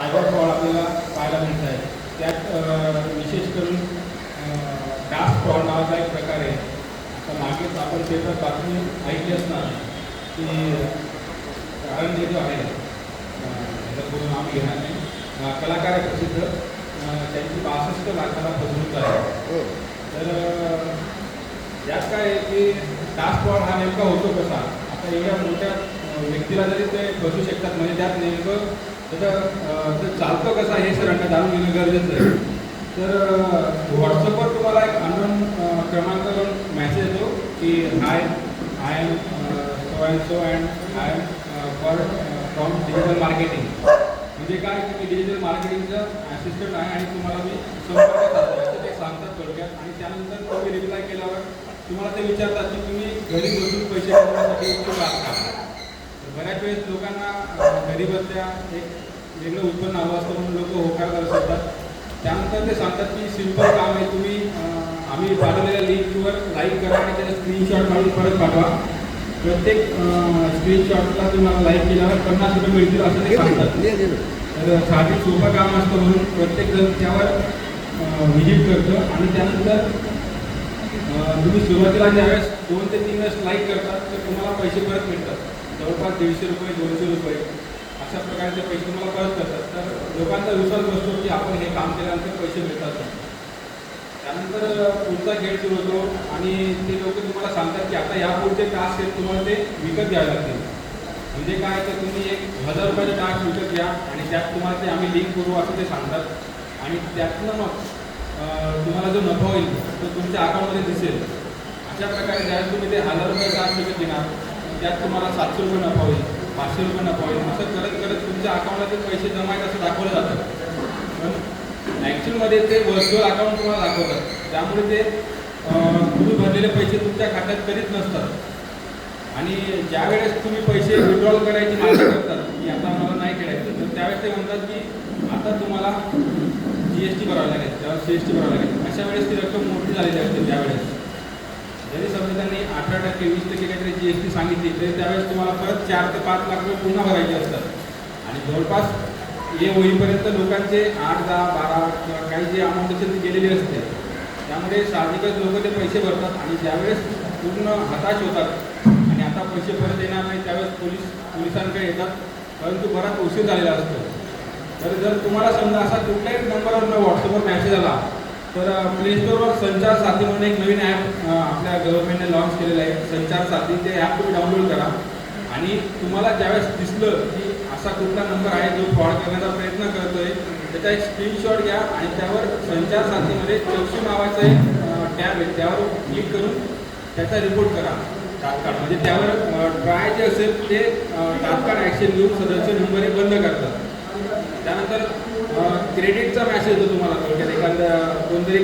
Cyber fraud आपल्याला पाहायला मिळत आहे. त्यात विशेष करून डास फ्रॉड नावाचा एक प्रकार आहे. आता मागेच आपण पेपर बातमी ऐकली असणार की कारंजे जो आहे त्याचं पूर्ण नाव घेणार नाही, कलाकार आहे प्रसिद्ध, त्यांची 62 लाखाला फसवणूक आहे. तर यात काय आहे की डास फ्रॉड हा नेमका होतो कसा, आता एवढ्या मोठ्या व्यक्तीला जरी ते फसू शकतात, म्हणजे त्यात नेमकं त्याचं ते चालतं कसं हे सरांना जाणून घेणं गरजेचं आहे. तर व्हॉट्सअपवर तुम्हाला एक अननोन क्रमांकावरून मेसेज येतो की I am so and so and I am for from digital marketing. म्हणजे काय की मी डिजिटल मार्केटिंगचं असिस्टंट आहे आणि तुम्हाला मी संपर्क साधतो असं ते सांगतात थोडक्यात. आणि त्यानंतर तुम्ही रिप्लाय केल्यावर तुम्हाला ते विचारतात की तुम्ही घरी बसून पैसे कमवण्यासाठी इच्छुक आहात का. बऱ्याच वेळेस लोकांना घरी बसल्या एक वेगळं उत्पन्न हवं असतं म्हणून लोक होकार दर्शवतात. त्यानंतर ते सांगतात की सिंपल काम आहे, तुम्ही आम्ही पाठवलेल्या लिंकवर लाईक करा आणि त्याचा स्क्रीनशॉट काढून परत पाठवा. प्रत्येक स्क्रीनशॉटला तुम्हाला लाईक केल्यावर 50 रुपये मिळतील असं ते सांगतात. तर साधिक सोपं काम असतं म्हणून प्रत्येकजण त्यावर व्हिजिट करतं. आणि त्यानंतर तुम्ही सुरुवातीला ज्यावेळेस 2 ते 3 वेळेस लाईक करतात तर तुम्हाला पैसे परत मिळतात. जवळपास 150 रुपये 200 रुपये अशा प्रकारचे पैसे तुम्हाला परत करतात. तर लोकांचा विश्वास बसतो की आपण हे काम केल्यानंतर पैसे मिळतात. त्यानंतर पुढचा खेळ सुरू होतो आणि ते लोक तुम्हाला सांगतात की आता यापुढचे टास्क आहेत तुम्हाला ते विकत घ्यावे लागतील. म्हणजे काय तर तुम्ही एक 1000 रुपयाचे टास्क विकत घ्या आणि त्यात तुम्हाला ते आम्ही लिंक करू असं ते सांगतात. आणि त्यातनं मग तुम्हाला जो नफा होईल तो तुमच्या अकाउंटमध्ये दिसेल. अशा प्रकारे ज्यावेळेस तुम्ही ते 1000 रुपये टास्क विकत घेणार त्यात तुम्हाला 700 रुपये नफा होईल, 500 रुपये नफा होईल. असं करत करत तुमच्या अकाउंटला ते पैसे जमा आहेत असं दाखवलं जातं. पण ॲक्च्युअलमध्ये ते व्हर्च्युअल अकाउंट तुम्हाला दाखवतात. त्यामुळे ते तुम्ही भरलेले पैसे तुमच्या खात्यात कधीच नसतात. आणि ज्यावेळेस तुम्ही पैसे विड्रॉल करायची मागणी करतात की आता मला नाही करायचं, तर त्यावेळेस ते म्हणतात की आता तुम्हाला GST भरावं लागेल, त्यावेळेस CST भरावं लागेल. अशा वेळेस ती रक्कम मोठी झालेली असते. त्यावेळेस जरी समजा त्यांनी 18%, 20% काहीतरी GST सांगितली तरी त्यावेळेस तुम्हाला परत 4 ते 5 लाख रुपये पुन्हा भरायचे असतात. आणि जवळपास हे होईपर्यंत लोकांचे 8, 10, 12 किंवा काही जे अमाऊंट असेल ती गेलेली असते. त्यामुळे साहजिकच लोक ते पैसे भरतात आणि ज्यावेळेस पूर्ण हताश होतात आणि आता पैसे परत येणार नाही त्यावेळेस पोलिसांकडे येतात, परंतु बराच उशीर झालेला असतो. तर जर तुम्हाला समजा असा कुठल्याही नंबरवर व्हॉट्सअपवर मेसेज आला तर प्ले स्टोअरवर संचार साथी म्हणून एक नवीन ॲप आपल्या गव्हर्नमेंटने लॉन्च केलेलं आहे. संचार साथी ते ॲप तुम्ही डाउनलोड करा आणि तुम्हाला ज्यावेळेस दिसलं की असा कुठला नंबर आहे जो फ्रॉड करण्याचा प्रयत्न करतोय त्याचा एक स्क्रीनशॉट घ्या आणि त्यावर संचार साथीमध्ये चौकशी नावाचं एक टॅब आहे त्यावर क्लिक करून त्याचा रिपोर्ट करा तात्काळ. म्हणजे त्यावर ट्राय जे असेल ते तात्काळ ॲक्शन घेऊन सदस्य नंबर हे बंद करतात. त्यानंतर क्रेडिटचा मॅसेज येतो तुम्हाला, थोडक्यात एखादा कोणतरी